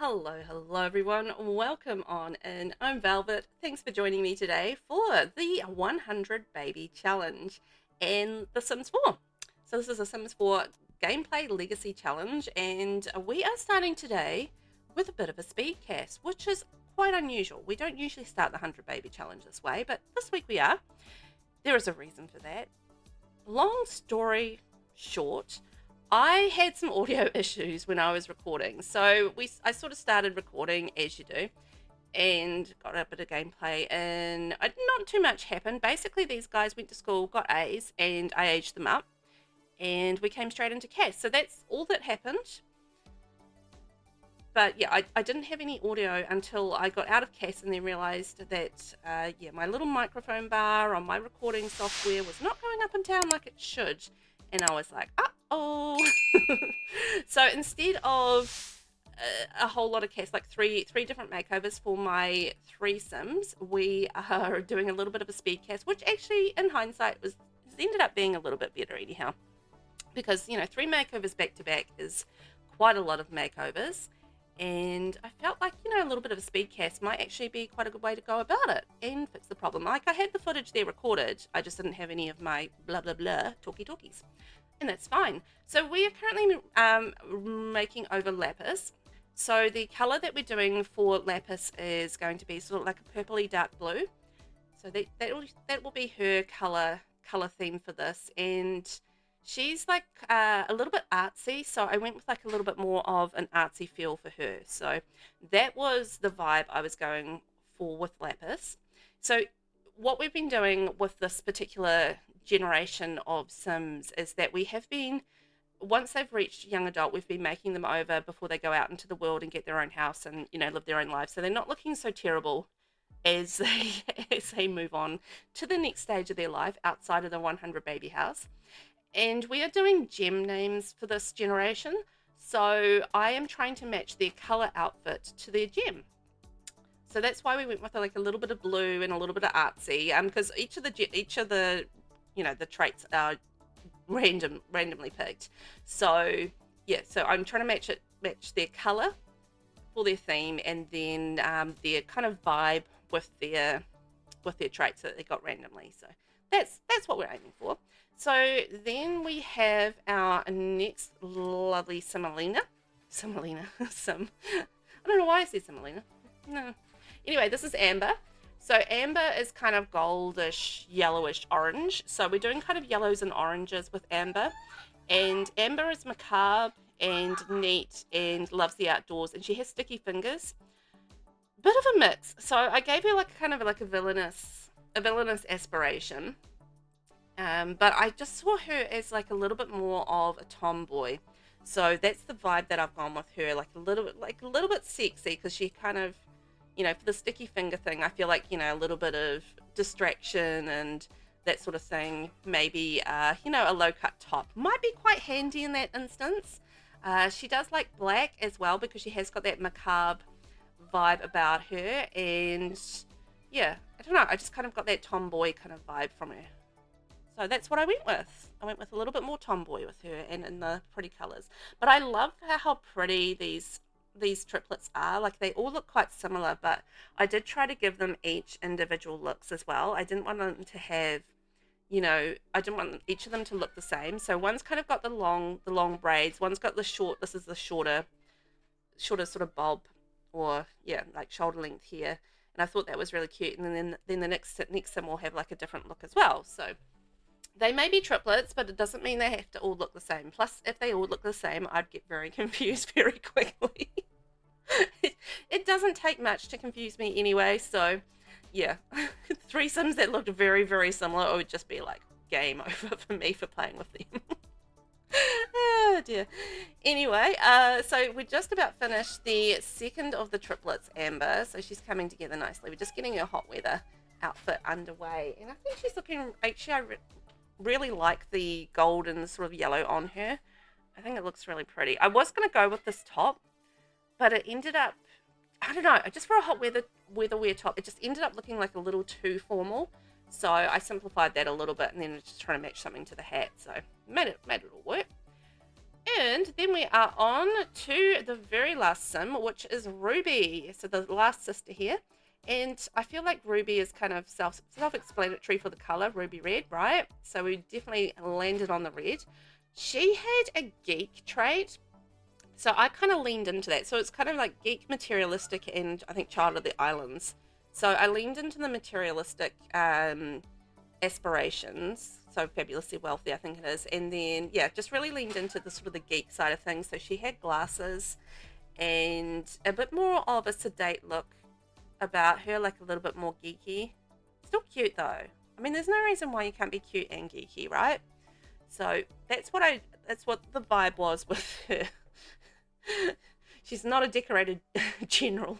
Hello everyone. Welcome on in. I'm Velvet. Thanks for joining me today for the 100 Baby Challenge in The Sims 4. So this is a Sims 4 gameplay legacy challenge, and we are starting today with a bit of a speed cast, which is quite unusual. We don't usually start the 100 Baby Challenge this way, but this week we are. There is a reason for that. Long story short, I had some audio issues when I was recording. So I sort of started recording as you do and got a bit of gameplay, and not too much happened. Basically, these guys went to school, got A's, and I aged them up, and we came straight into cast. So that's all that happened. But yeah, I didn't have any audio until I got out of cast and then realized that, my little microphone bar on my recording software was not going up and down like it should. And I was like, uh-oh. So instead of a whole lot of casts, like three different makeovers for my 3 Sims, we are doing a little bit of a speed cast, which actually, in hindsight, has ended up being a little bit better anyhow. Because, 3 makeovers back to back is quite a lot of makeovers. And I felt like, a little bit of a speed cast might actually be quite a good way to go about it and fix the problem. Like, I had the footage there recorded, I just didn't have any of my blah, blah, blah talkies. And that's fine. So we are currently making over lapis. So the colour that we're doing for lapis is going to be sort of like a purpley dark blue. So that will be her colour theme for this. And she's like a little bit artsy, so I went with like a little bit more of an artsy feel for her. So that was the vibe I was going for with lapis. So what we've been doing with this particular generation of Sims is that we have been, once they've reached young adult, we've been making them over before they go out into the world and get their own house and live their own lives. So they're not looking so terrible as they move on to the next stage of their life outside of the 100 baby house. And we are doing gem names for this generation. So I am trying to match their color outfit to their gem. So that's why we went with like a little bit of blue and a little bit of artsy, because each of the the traits are randomly picked. So yeah, so I'm trying to match their color for their theme, and then their kind of vibe with their traits that they got randomly. So that's what we're aiming for. So then we have our next lovely Simalina. Sim. I don't know why I said Simalina. No. Anyway, this is Amber. So Amber is kind of goldish, yellowish, orange. So we're doing kind of yellows and oranges with Amber. And Amber is macabre and neat and loves the outdoors. And she has sticky fingers. Bit of a mix. So I gave her like kind of like a villainous aspiration. But I just saw her as like a little bit more of a tomboy. So that's the vibe that I've gone with her, like a little bit sexy, because she kind of, for the sticky finger thing, I feel like, a little bit of distraction and that sort of thing. Maybe, a low cut top might be quite handy in that instance. She does like black as well, because she has got that macabre vibe about her. And yeah, I don't know, I just kind of got that tomboy kind of vibe from her. So that's what I went with. I went with a little bit more tomboy with her and in the pretty colours. But I love how pretty these triplets are. Like, they all look quite similar, but I did try to give them each individual looks as well. I didn't want them to have, I didn't want each of them to look the same. So one's kind of got the long braids. One's got the short, this is the shorter sort of bob, or yeah, like shoulder length hair. And I thought that was really cute. And then the next sim will have like a different look as well. So they may be triplets, but it doesn't mean they have to all look the same. Plus, if they all look the same, I'd get very confused very quickly. It doesn't take much to confuse me anyway, so yeah. 3 Sims that looked very, very similar, it would just be like game over for me for playing with them. Oh dear. Anyway, so we're just about finished the second of the triplets, Amber. So she's coming together nicely. We're just getting her hot weather outfit underway. And I think she's looking, actually, I really like the golden sort of yellow on her. I think it looks really pretty. I was going to go with this top, but it ended up, I don't know, just for a hot weather wear top, it just ended up looking like a little too formal. So I simplified that a little bit, and then just trying to match something to the hat. So made it all work. And then we are on to the very last sim, which is Ruby. So the last sister here. And I feel like Ruby is kind of self-explanatory for the color, ruby red, right? So we definitely landed on the red. She had a geek trait, so I kind of leaned into that. So it's kind of like geek, materialistic, and I think Child of the Islands. So I leaned into the materialistic aspirations. So fabulously wealthy, I think it is. And then, yeah, just really leaned into the sort of the geek side of things. So she had glasses and a bit more of a sedate look about her, like a little bit more geeky. Still cute though. I mean, there's no reason why you can't be cute and geeky, right? So that's what the vibe was with her. She's not a decorated general.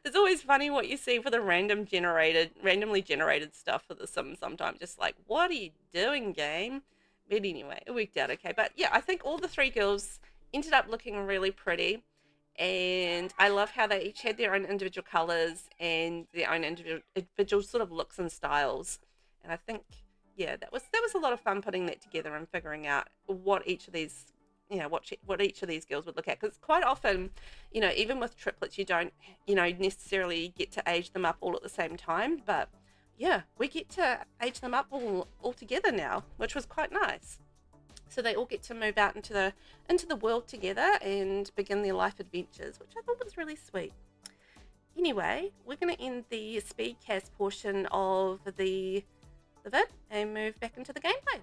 It's always funny what you see for the randomly generated stuff for the Sims sometimes. Just like, what are you doing, game? But anyway, it worked out okay. But yeah, I think all the three girls ended up looking really pretty. And I love how they each had their own individual colors and their own individual sort of looks and styles. And I think, yeah, that was a lot of fun putting that together and figuring out what each of these, what each of these girls would look at. Because quite often, even with triplets, you don't, necessarily get to age them up all at the same time. But yeah, we get to age them up all together now, which was quite nice. So they all get to move out into the world together and begin their life adventures, which I thought was really sweet. Anyway, we're going to end the speedcast portion of the vid and move back into the gameplay.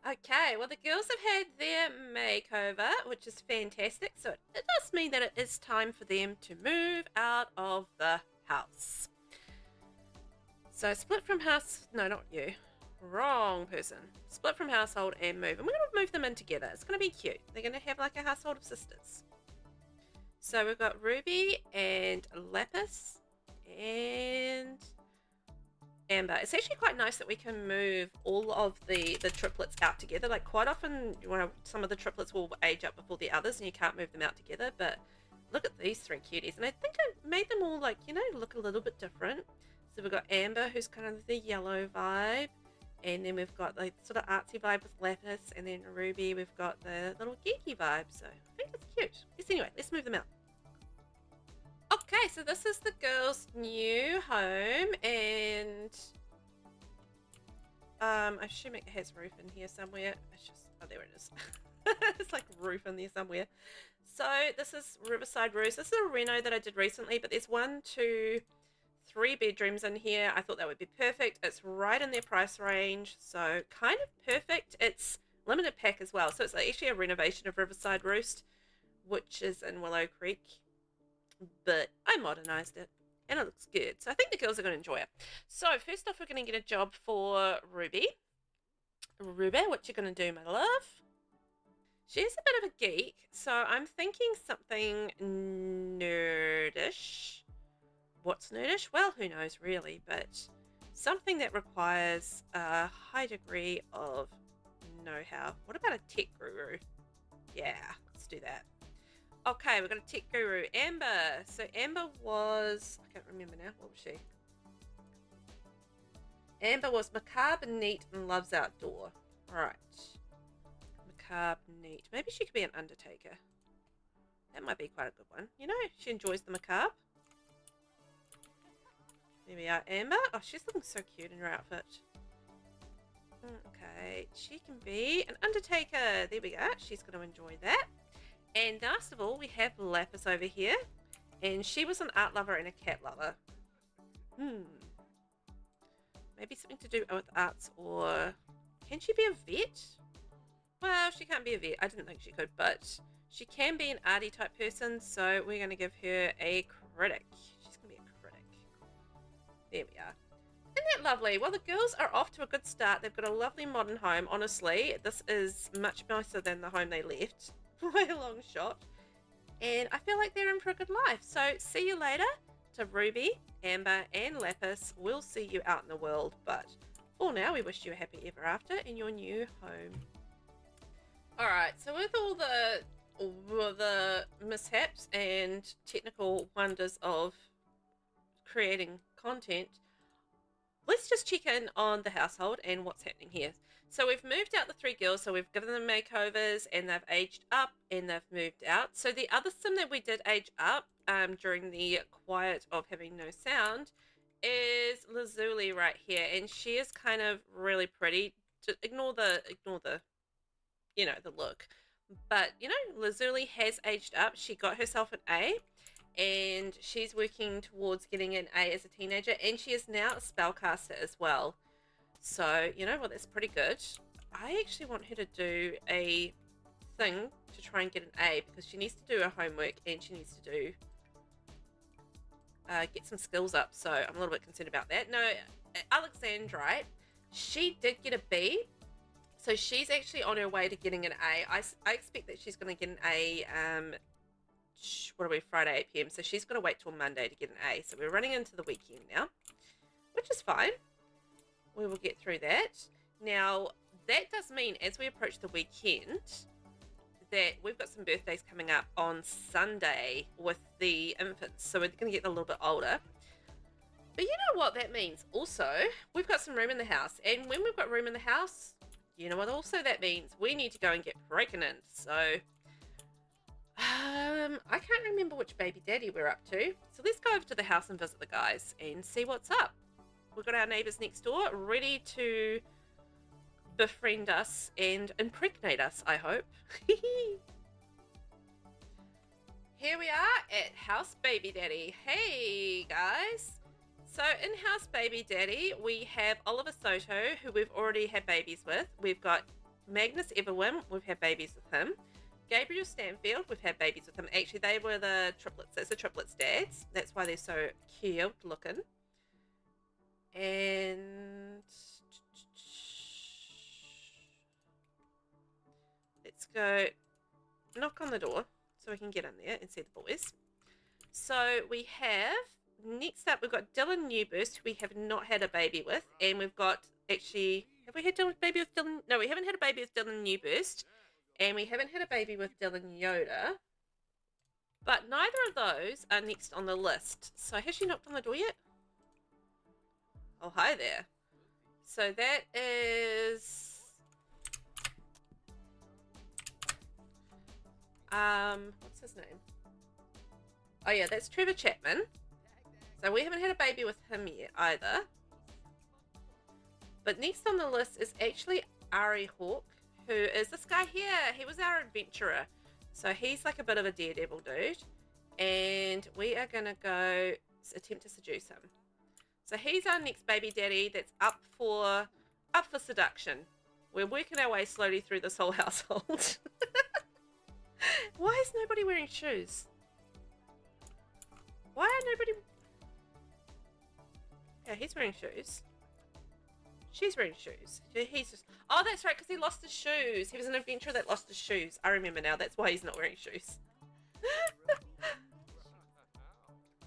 Okay, well, the girls have had their makeover, which is fantastic. So it does mean that it is time for them to move out of the house. So split from house, no, not you. Wrong person. Split from household and move. And we're going to move them in together. It's going to be cute. They're going to have like a household of sisters. So we've got Ruby and Lapis and Amber. It's actually quite nice that we can move all of the triplets out together. Like quite often, some of the triplets will age up before the others and you can't move them out together. But look at these three cuties. And I think I made them all like, look a little bit different. So we've got Amber, who's kind of the yellow vibe. And then we've got the sort of artsy vibe with Lapis. And then Ruby, we've got the little geeky vibe. So I think it's cute. Yes, anyway, let's move them out. Okay, so this is the girls' new home. And I'm assuming it has roof in here somewhere. It's just, oh, there it is. It's like roof in there somewhere. So this is Riverside Rose. This is a reno that I did recently. But there's 1, 2, 3 bedrooms in here. I thought that would be perfect. It's right in their price range, so kind of perfect. It's limited pack as well, so it's actually a renovation of Riverside Roost, which is in Willow Creek, but I modernized it and it looks good, so I think the girls are going to enjoy it. So first off, we're going to get a job for Ruby. Ruby, what you going to do, my love? She's a bit of a geek, so I'm thinking something nerdish. What's nerdish? Well, who knows really, but something that requires a high degree of know-how. What about a tech guru? Yeah, let's do that. Okay, we've got a tech guru, Amber. So Amber was, I can't remember now, what was she? Amber was macabre, neat, and loves outdoor. Right. Macabre, neat. Maybe she could be an undertaker. That might be quite a good one. She enjoys the macabre. There we are, Amber. Oh, she's looking so cute in her outfit. Okay, she can be an undertaker. There we go. She's going to enjoy that. And last of all, we have Lapis over here. And she was an art lover and a cat lover. Maybe something to do with arts, or can she be a vet? Well, she can't be a vet. I didn't think she could, but she can be an arty type person. So we're going to give her a critic. There we are. Isn't that lovely? Well, the girls are off to a good start. They've got a lovely modern home. Honestly, this is much nicer than the home they left by a long shot. And I feel like they're in for a good life. So see you later to Ruby, Amber, and Lapis. We'll see you out in the world. But for now, we wish you a happy ever after in your new home. All right. So with all the mishaps and technical wonders of creating content, let's just check in on the household and what's happening here. So we've moved out the 3 girls, so we've given them makeovers and they've aged up and they've moved out. So the other sim that we did age up during the quiet of having no sound is Lazuli right here, and she is kind of really pretty. Just ignore the the look. But Lazuli has aged up. She got herself an A, and she's working towards getting an A as a teenager, and she is now a spellcaster as well. So, that's pretty good. I actually want her to do a thing to try and get an A, because she needs to do her homework and she needs to do get some skills up. So I'm a little bit concerned about that. No, Alexandrite, she did get a B. So she's actually on her way to getting an A. I expect that she's going to get an A, Friday 8 p.m. So she's going to wait till Monday to get an A. So we're running into the weekend now, which is fine. We will get through that. Now, that does mean as we approach the weekend that we've got some birthdays coming up on Sunday with the infants. So we're going to get a little bit older. But you know what that means? Also, we've got some room in the house. And when we've got room in the house, you know what also that means? We need to go and get pregnant. So, I can't remember which baby daddy we're up to. So let's go over to the house and visit the guys and see what's up. We've got our neighbours next door ready to befriend us and impregnate us, I hope. Here we are at House Baby Daddy. Hey, guys. So in House Baby Daddy, we have Oliver Soto, who we've already had babies with. We've got Magnus Everwin. We've had babies with him. Gabriel Stanfield. We've had babies with him. Actually, they were the triplets. It's the triplets' dads. That's why they're so cute looking. And let's go knock on the door so we can get in there and see the boys. So we have, next up, we've got Dylan Newburst, who we have not had a baby with. And we've got, actually, have we had a baby with Dylan? No, we haven't had a baby with Dylan Newburst. And we haven't had a baby with Dylan Yoda. But neither of those are next on the list. So has she knocked on the door yet? Oh, hi there. So that is... what's his name? Oh, yeah, that's Trevor Chapman. So we haven't had a baby with him yet either. But next on the list is actually Ari Hawk, who is this guy here. He was our adventurer. So he's like a bit of a daredevil dude. And we are going to go attempt to seduce him. So he's our next baby daddy that's up for seduction. We're working our way slowly through this whole household. Why is nobody wearing shoes? Why are nobody... Yeah, he's wearing shoes. She's wearing shoes. He's just... Oh, that's right, because he lost his shoes. He was an adventurer that lost his shoes. I remember now. That's why he's not wearing shoes.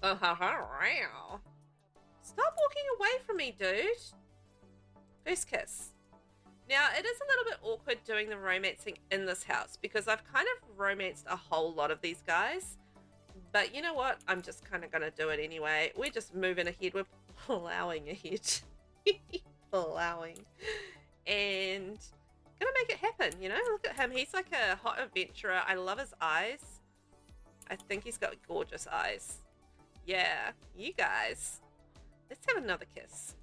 Oh, wow. Stop walking away from me, dude. First kiss. Now, it is a little bit awkward doing the romancing in this house because I've kind of romanced a whole lot of these guys. But you know what? I'm just kind of going to do it anyway. We're just moving ahead. We're plowing ahead. Plowing. And going to make it happen, you know? Look at him. He's like a hot adventurer. I love his eyes. I think he's got gorgeous eyes. Yeah, you guys. Let's have another kiss.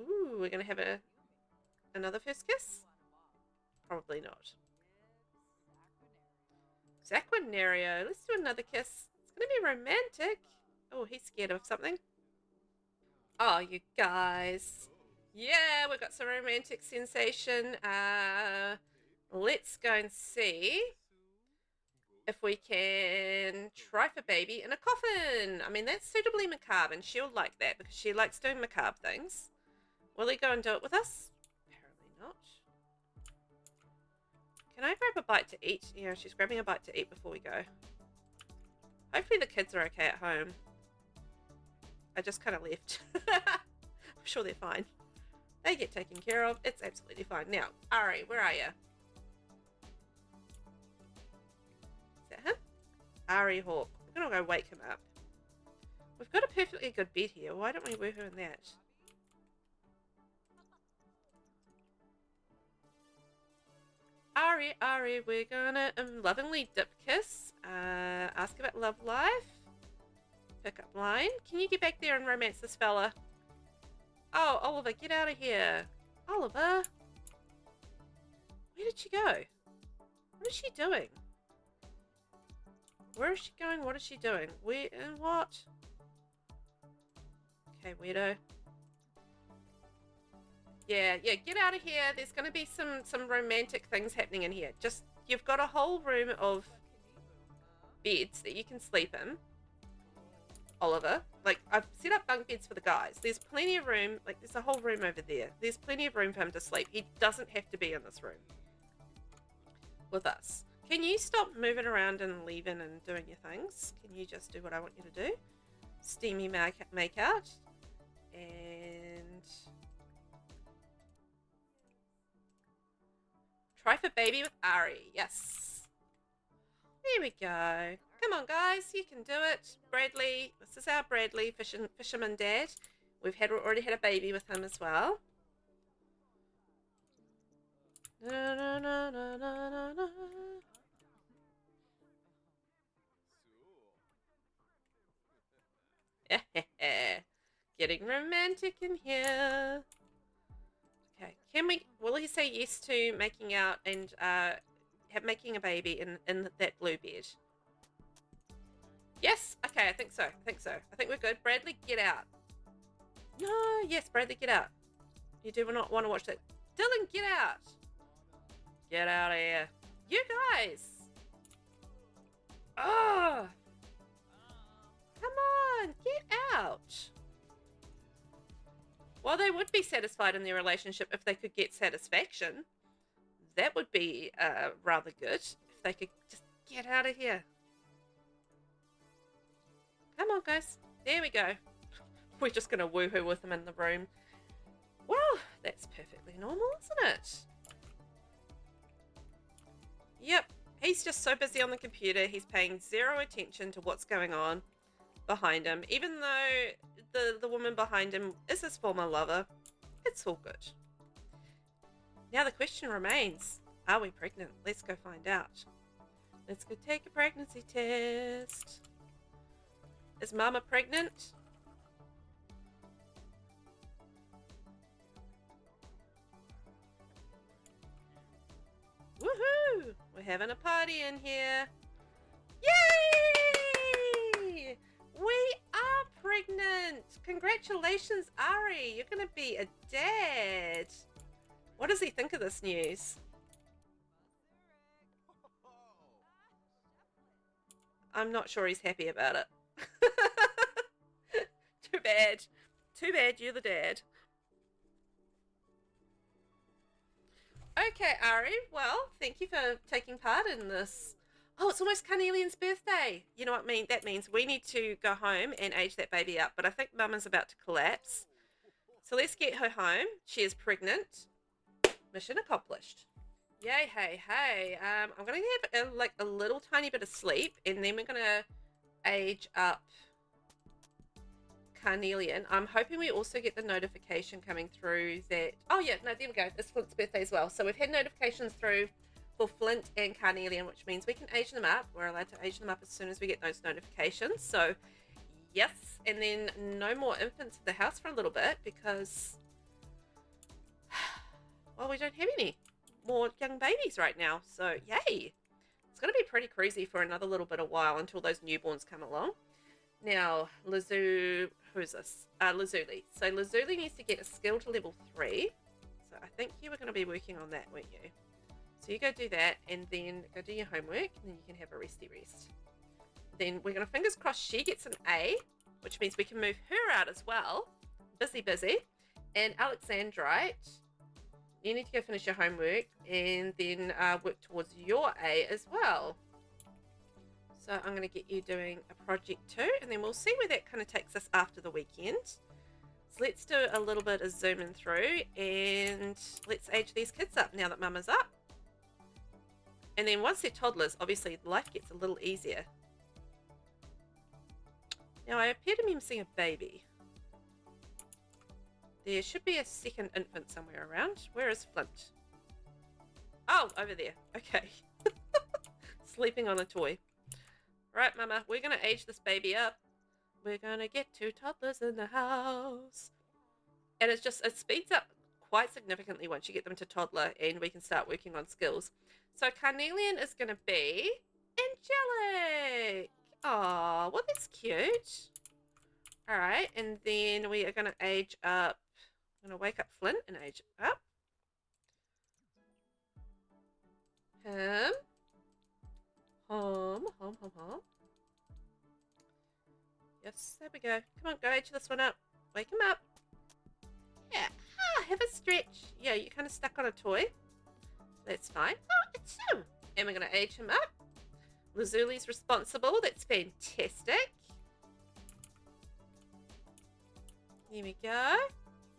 Ooh, we're going to have another first kiss? Probably not. Zaquinario. Let's do another kiss. It's going to be romantic. Oh, he's scared of something. Oh, you guys. Yeah, we've got some romantic sensation. Let's go and see if we can try for baby in a coffin. I mean, that's suitably macabre, and she'll like that because she likes doing macabre things. Will he go and do it with us? Apparently not. Can I grab a bite to eat? Yeah, she's grabbing a bite to eat before we go. Hopefully the kids are okay at home. I just kind of left. I'm sure they're fine. They get taken care of. It's absolutely fine. Now, Ari, where are you? Is that him? Ari Hawk. We're going to go wake him up. We've got a perfectly good bed here. Why don't we work on that? Ari, we're gonna lovingly dip kiss. Ask about love life. Pick up line. Can you get back there and romance this fella? Oh, Oliver, get out of here. Oliver. Where did she go? What is she doing? Where is she going? What is she doing? Where and what? Okay, weirdo. Yeah, get out of here. There's going to be some romantic things happening in here. Just, you've got a whole room of beds that you can sleep in, Oliver. Like, I've set up bunk beds for the guys. There's plenty of room. Like, there's a whole room over there. There's plenty of room for him to sleep. He doesn't have to be in this room with us. Can you stop moving around and leaving and doing your things? Can you just do what I want you to do? Steamy make out. And try for baby with Ari. Yes. There we go. Come on, guys. You can do it. Bradley. This is our Bradley, fisherman dad. We've already had a baby with him as well. Na, na, na, na, na, na. Getting romantic in here. Okay, will he say yes to making out and making a baby in that blue bed? Yes? Okay, I think so. I think we're good. Bradley, get out. No, yes, Bradley, get out. You do not want to watch that. Dylan, get out. Get out of here. You guys. Oh. Come on, get out. Well, they would be satisfied in their relationship if they could get satisfaction. That would be rather good if they could just get out of here. Come on, guys. There we go. We're just going to woohoo with them in the room. Well, that's perfectly normal, isn't it? Yep. He's just so busy on the computer. He's paying zero attention to what's going on behind him, even though the woman behind him is his former lover. It's all good. Now the question remains, are we pregnant? Let's go find out. Let's go take a pregnancy test. Is Mama pregnant? Woohoo! We're having a party in here. Yay! We are pregnant. Congratulations, Ari. You're going to be a dad. What does he think of this news? I'm not sure he's happy about it. Too bad. Too bad you're the dad. Okay, Ari. Well, thank you for taking part in this. Oh, it's almost Carnelian's birthday. You know what I mean? That means we need to go home and age that baby up. But I think Mama's about to collapse. So let's get her home. She is pregnant. Mission accomplished. Yay, hey. I'm going to have a little tiny bit of sleep. And then we're going to age up Carnelian. I'm hoping we also get the notification coming through that... Oh, yeah. No, there we go. It's Flint's birthday as well. So we've had notifications through for Flint and Carnelian, which means we can age them up. We're allowed to age them up as soon as we get those notifications. So, yes. And then no more infants in the house for a little bit because, well, we don't have any more young babies right now. So, yay. It's going to be pretty crazy for another little bit of while until those newborns come along. Now, Lazuli. So, Lazuli needs to get a skill to level 3. So, I think you were going to be working on that, weren't you? So you go do that and then go do your homework and then you can have a resty rest. Then we're going to fingers crossed she gets an A, which means we can move her out as well. Busy. And Alexandrite, you need to go finish your homework and then work towards your A as well. So I'm going to get you doing a project too and then we'll see where that kind of takes us after the weekend. So let's do a little bit of zooming through and let's age these kids up now that Mama's up. And then once they're toddlers, obviously life gets a little easier. Now I appear to be missing a baby. There should be a second infant somewhere around. Where is Flint? Oh, over there. Okay. Sleeping on a toy. Right, Mama, we're going to age this baby up. We're going to get 2 toddlers in the house. And it speeds up quite significantly once you get them to toddler, and we can start working on skills. So Carnelian is going to be angelic. Oh, well, that's cute. All right, and then we are going to age up. I'm going to wake up Flint and age up. Him. Home. Yes, there we go. Come on, go age this one up. Wake him up. Yeah. Have a stretch. Yeah, you're kind of stuck on a toy. That's fine. Oh, it's him. And we're going to age him up. Lazuli's responsible. That's fantastic. Here we go.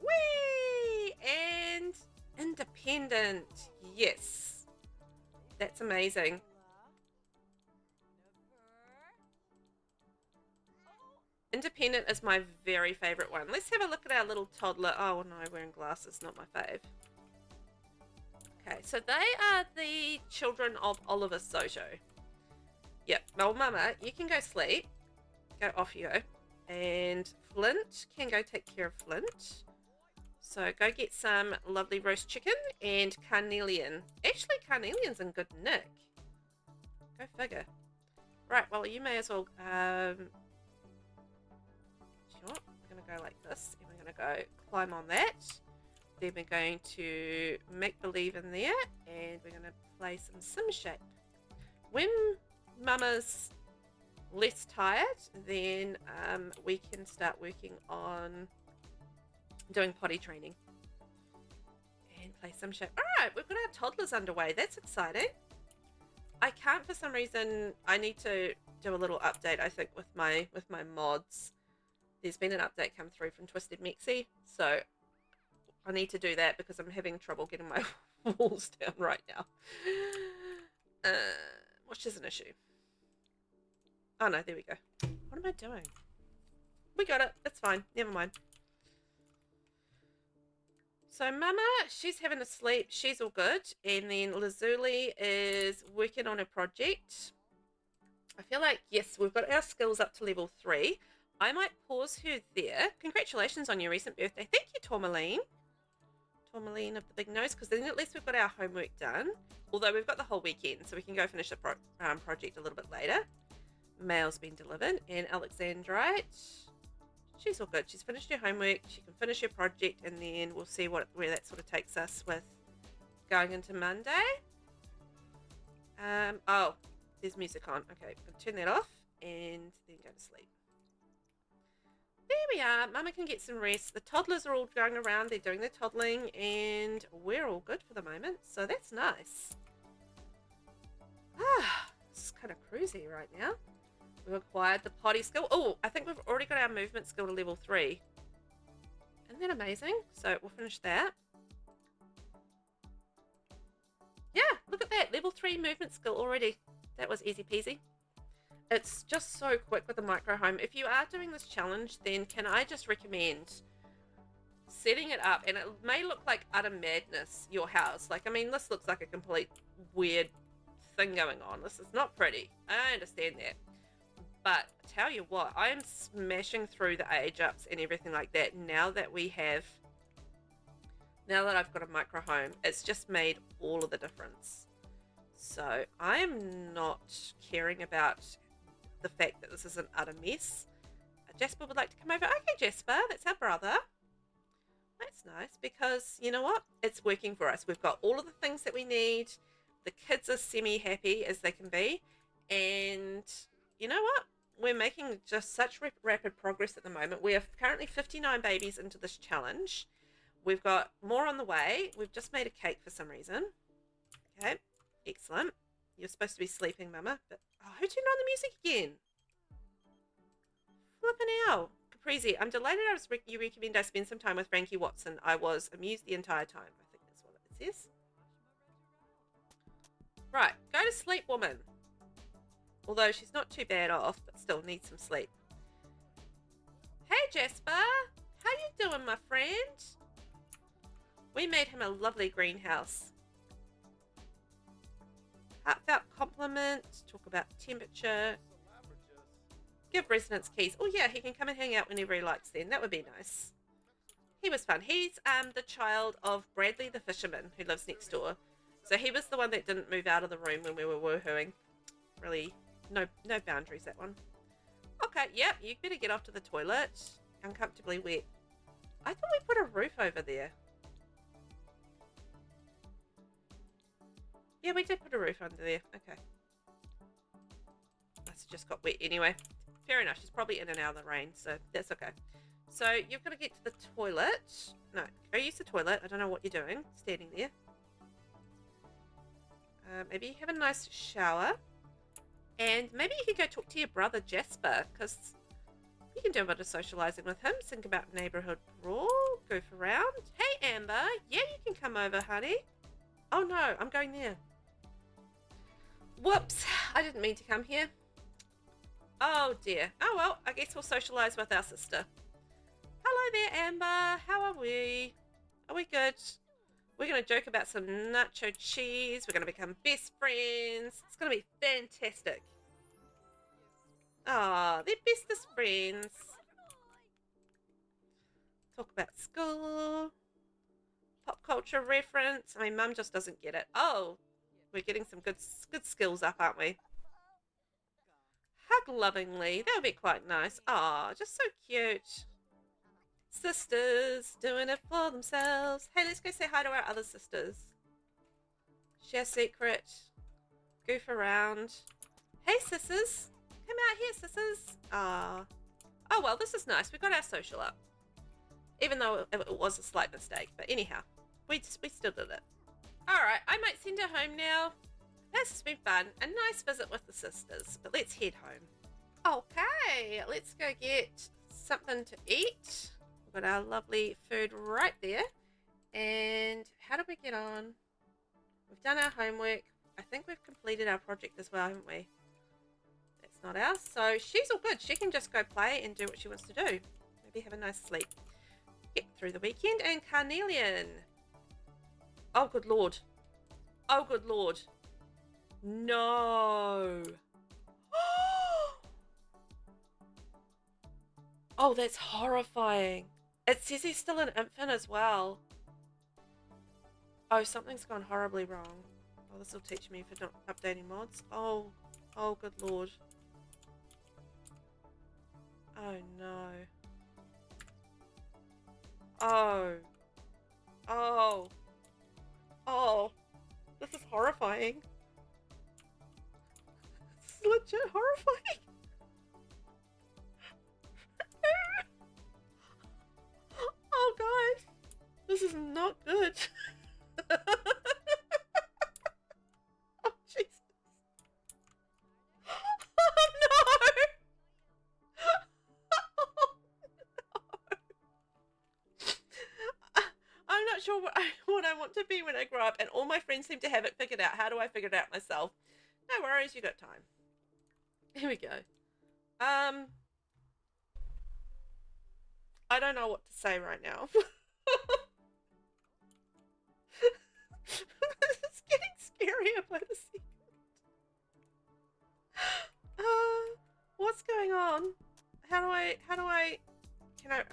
Whee! And independent. Yes. That's amazing. Independent is my very favourite one. Let's have a look at our little toddler. Oh, no, wearing glasses. Not my fave. Okay, so they are the children of Oliver Soto. Yep. Well, Mama, you can go sleep. Go, off you go. And Flint can go take care of Flint. So go get some lovely roast chicken. And Carnelian. Actually, Carnelian's in good nick. Go figure. Right, well, you may as well... Sure. We're going to go like this. And we're going to go climb on that. Then we're going to make believe in there. And we're going to play some sim shape. When Mama's less tired, then we can start working on doing potty training and play some shape. All right, we've got our toddlers underway. That's exciting. I can't, for some reason, I need to do a little update, I think, with my mods. There's been an update come through from Twisted Mexi, so I need to do that because I'm having trouble getting my walls down right now, which is an issue. Oh no, there we go. What am I doing? We got it. It's fine. Never mind. So Mama, she's having a sleep. She's all good. And then Lazuli is working on a project. I feel like, yes, we've got our skills up to level 3. I might pause her there. Congratulations on your recent birthday. Thank you, Tourmaline. Tourmaline of the big nose, because then at least we've got our homework done. Although we've got the whole weekend, so we can go finish the project a little bit later. Mail's been delivered. And Alexandrite, she's all good. She's finished her homework. She can finish her project, and then we'll see where that sort of takes us with going into Monday. Oh, there's music on. Okay, I'm going to turn that off and then go to sleep. There we are. Mama can get some rest. The toddlers are all going around. They're doing their toddling, and we're all good for the moment. So that's nice. This is kind of cruisy right now. We've acquired the potty skill. Oh, I think we've already got our movement skill to level 3. Isn't that amazing? So we'll finish that. Yeah, look at that. Level 3 movement skill already. That was easy peasy. It's just so quick with the micro home. If you are doing this challenge, then can I just recommend setting it up? And it may look like utter madness, your house. Like, I mean, this looks like a complete weird thing going on. This is not pretty. I understand that. But I tell you what, I am smashing through the age ups and everything like that now that I've got a micro home. It's just made all of the difference. So I am not caring about the fact that this is an utter mess. Jasper would like to come over. Okay, Jasper, that's our brother. That's nice because, you know what? It's working for us. We've got all of the things that we need. The kids are semi-happy as they can be. And you know what? We're making just such rapid progress at the moment. We are currently 59 babies into this challenge. We've got more on the way. We've just made a cake for some reason. Okay, excellent. You're supposed to be sleeping, Mama. But who turned on the music again? Flipping out. Caprizi, I'm delighted you recommend I spend some time with Frankie Watson. I was amused the entire time. I think that's what it says. Right, go to sleep, woman. Although she's not too bad off, but still needs some sleep. Hey, Jasper. How you doing, my friend? We made him a lovely greenhouse. Heartfelt compliment. Talk about temperature. Give residence keys. Oh yeah, he can come and hang out whenever he likes then. That would be nice. He was fun. He's the child of Bradley the fisherman who lives next door. So he was the one that didn't move out of the room when we were woohooing. Really, no boundaries, that one. Okay, yep, you better get off to the toilet. Uncomfortably wet. I thought we put a roof over there. Yeah, we did put a roof under there. Okay. That's just got wet anyway. Fair enough. She's probably in and out of the rain, so that's okay. So you've got to get to the toilet. No, go use the toilet. I don't know what you're doing, standing there. Maybe you have a nice shower. And maybe you can go talk to your brother Jasper, because you can do a bit of socialising with him. Think about neighbourhood brawl. Goof around. Hey, Amber. Yeah, you can come over, honey. Oh, no. I'm going there. Whoops. I didn't mean to come here. Oh, dear. Oh, well. I guess we'll socialise with our sister. Hello there, Amber. How are we? Are we good? We're going to joke about some nacho cheese. We're going to become best friends. It's going to be fantastic. Ah, they're bestest friends. Talk about school. Pop culture reference. I mean, Mum just doesn't get it. Oh, we're getting some good skills up, aren't we? Hug lovingly. That would be quite nice. Ah, just so cute. Sisters doing it for themselves. Hey, let's go say hi to our other sisters. Share secret. Goof around. Hey, sisters. Come out here, sisters. Ah. Oh, well, this is nice. We got our social up. Even though it was a slight mistake. But anyhow, we still did it. Alright, I might send her home now. This has been fun. A nice visit with the sisters. But let's head home. Okay, let's go get something to eat. We've got our lovely food right there. And how did we get on? We've done our homework. I think we've completed our project as well, haven't we? That's not ours. So she's all good. She can just go play and do what she wants to do. Maybe have a nice sleep. Get through the weekend. And Carnelian. Oh, good Lord. Oh, good Lord. No. Oh, that's horrifying. It says he's still an infant as well. Oh, something's gone horribly wrong. Oh, this will teach me for not updating mods. Oh, good Lord. Oh, no. Oh. This is horrifying. This is legit horrifying. Oh, guys. This is not good. Oh, Jesus. Oh, no. I'm not sure what I want to be when I grow up, and all my friends seem to have it figured out. How do I figure it out myself? No worries, you got time. Here we go. I don't know what to say right now. It's getting scarier by the second. What's going on?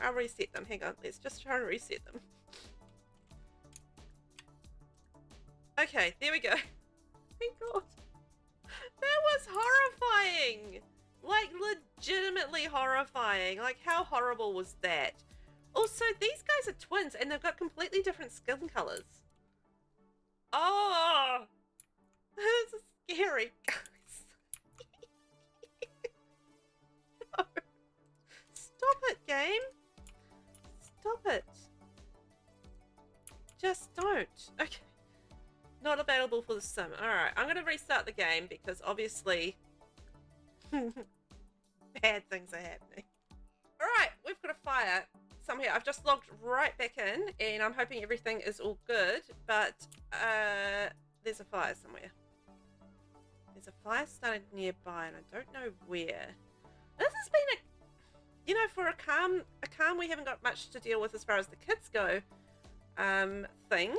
I'll reset them. Hang on, let's just try and reset them. Okay, there we go. Thank God. That was horrifying. Like, legitimately horrifying. Like, how horrible was that? Also, these guys are twins, and they've got completely different skin colors. Oh! This is scary, guys. No. Stop it, game. Stop it. Just don't. Okay. Not available for the sim. Alright, I'm going to restart the game because obviously bad things are happening. Alright, we've got a fire somewhere. I've just logged right back in and I'm hoping everything is all good, but there's a fire somewhere. There's a fire started nearby and I don't know where. This has been for a calm we haven't got much to deal with as far as the kids go thing.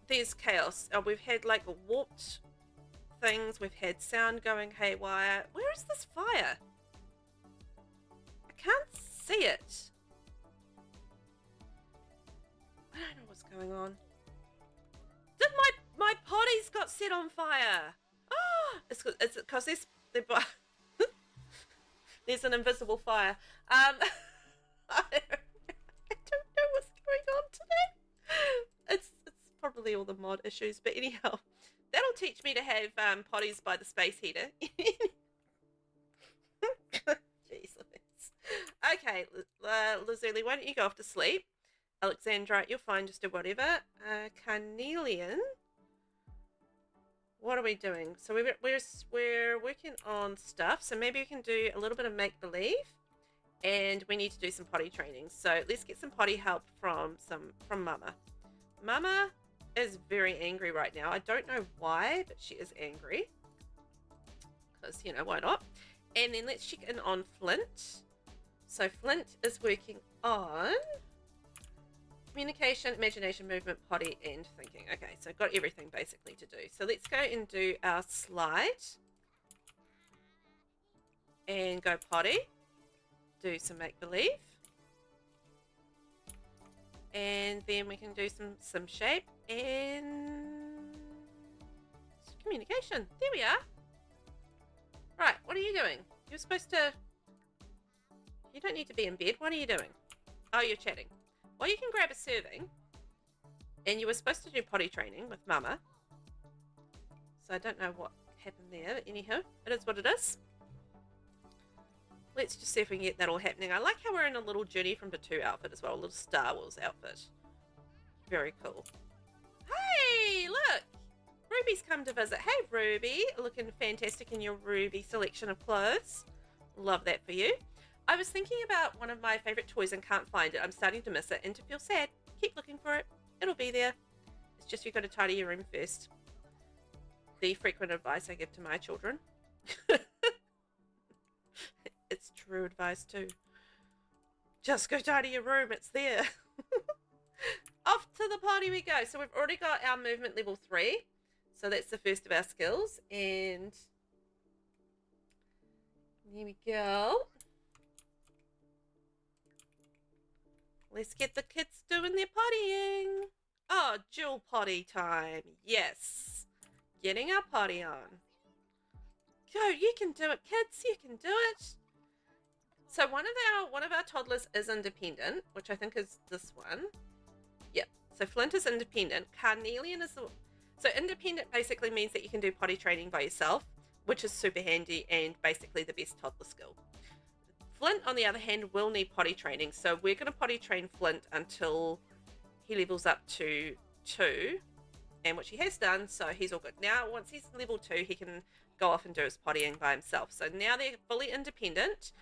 there's chaos. We've had like warped things. We've had sound going haywire. Where is this fire? I can't see it. I don't know what's going on. Did my potties got set on fire? Oh, it's because there's an invisible fire. I don't know what's going on today. It's probably all the mod issues, but anyhow, that'll teach me to have potties by the space heater. Jeez Louise. Okay, Lazuli, why don't you go off to sleep? Alexandra, you're fine, just do whatever. Carnelian, what are we doing? So we're working on stuff, so maybe we can do a little bit of make-believe, and we need to do some potty training. So let's get some potty help from Mama. Mama is very angry right now. I don't know why, but she is angry. Because, you know, why not? And then let's check in on Flint. So Flint is working on communication, imagination, movement, potty, and thinking. Okay, so I've got everything basically to do. So let's go and do our slide. And go potty. Do some make-believe. And then we can do some shape and communication. There we are. Right, what are you doing? You're supposed to... You don't need to be in bed. What are you doing? Oh, you're chatting. Well, you can grab a serving. And you were supposed to do potty training with Mama. So I don't know what happened there. But anyhow, it is what it is. Let's just see if we can get that all happening. I like how we're in a little Journey from the 2 outfit as well. A little Star Wars outfit. Very cool. Hey, look! Ruby's come to visit. Hey, Ruby. Looking fantastic in your Ruby selection of clothes. Love that for you. I was thinking about one of my favourite toys and can't find it. I'm starting to miss it and to feel sad. Keep looking for it. It'll be there. It's just you've got to tidy your room first. The frequent advice I give to my children. It's true advice too. Just go tidy your room. It's there. Off to the potty we go. So we've already got our movement level 3. So that's the first of our skills. And here we go. Let's get the kids doing their pottying. Oh, dual potty time. Yes. Getting our potty on. Go, you can do it, kids. You can do it. So one of our toddlers is independent, which I think is this one. Yep. So Flint is independent. Carnelian is the... So independent basically means that you can do potty training by yourself, which is super handy and basically the best toddler skill. Flint, on the other hand, will need potty training. So we're going to potty train Flint until he levels up to 2, and which he has done, so he's all good. Now, once he's level 2, he can go off and do his pottying by himself. So now they're fully independent,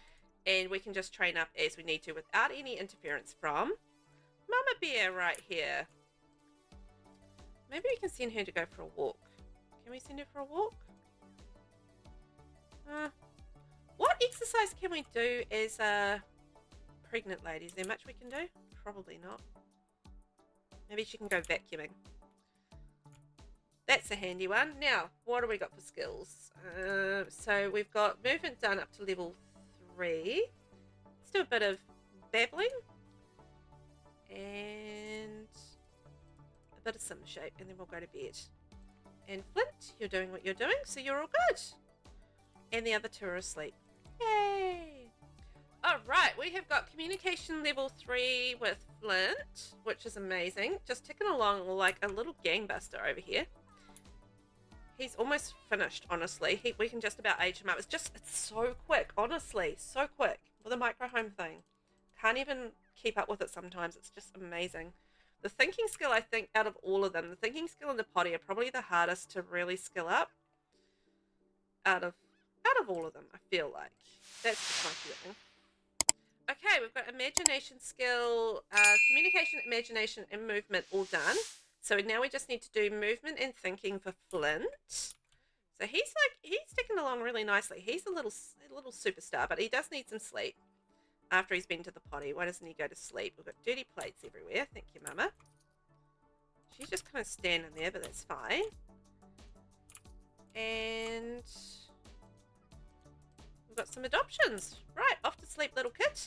and we can just train up as we need to without any interference from Mama Bear right here. Maybe we can send her to go for a walk. Can we send her for a walk? What exercise can we do as pregnant ladies? Is there much we can do? Probably not. Maybe she can go vacuuming. That's a handy one. Now, what do we got for skills? So we've got movement done up to level 3. Let's do a bit of babbling. And a bit of sim shape, and then we'll go to bed. And Flint, you're doing what you're doing, so you're all good. And the other 2 are asleep. Yay! Alright, we have got communication level 3 with Flint, which is amazing. Just ticking along like a little gangbuster over here. He's almost finished, honestly. We can just about age him up. It's so quick, honestly. So quick. With the micro home thing. Can't even keep up with it sometimes. It's just amazing. The thinking skill, I think, out of all of them, the thinking skill and the potty are probably the hardest to really skill up. Out of all of them, I feel like. That's just my feeling. Okay, we've got imagination skill, communication, imagination, and movement all done. So now we just need to do movement and thinking for Flint. So he's ticking along really nicely. He's a little superstar, but he does need some sleep after he's been to the potty. Why doesn't he go to sleep? We've got dirty plates everywhere. Thank you, Mama. She's just kind of standing there, but that's fine. And we've got some adoptions. Right, off to sleep, little kid.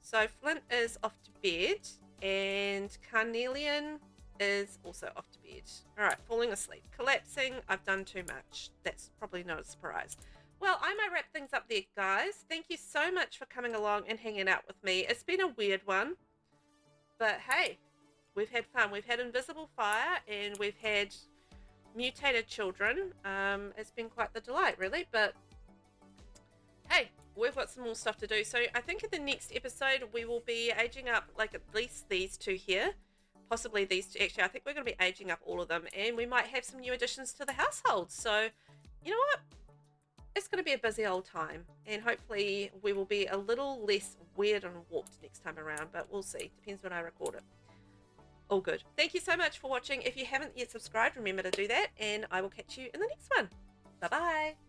So Flint is off to bed, and Carnelian is also off to bed. All right, falling asleep. Collapsing, I've done too much. That's probably not a surprise. Well, I might wrap things up there, guys. Thank you so much for coming along and hanging out with me. It's been a weird one, but hey, we've had fun. We've had invisible fire, and we've had mutated children. It's been quite the delight, really, but hey, we've got some more stuff to do. So I think in the next episode we will be aging up like at least these two here, possibly these two. Actually, I think we're going to be aging up all of them, and we might have some new additions to the household. So you know what, it's going to be a busy old time, and hopefully we will be a little less weird and warped next time around, but we'll see. Depends when I record it. All good. Thank you so much for watching. If you haven't yet subscribed, remember to do that, and I will catch you in the next one. Bye bye.